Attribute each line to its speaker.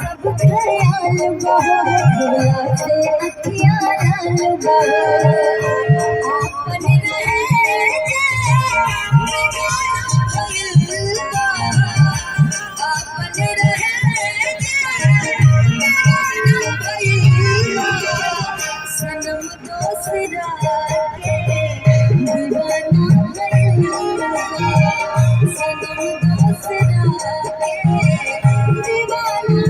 Speaker 1: सब ख्याल बहुत से अखियाल आपन रहे आपन रहे सनम दोसरा के दीवाना सनम दोसरा के दीवाना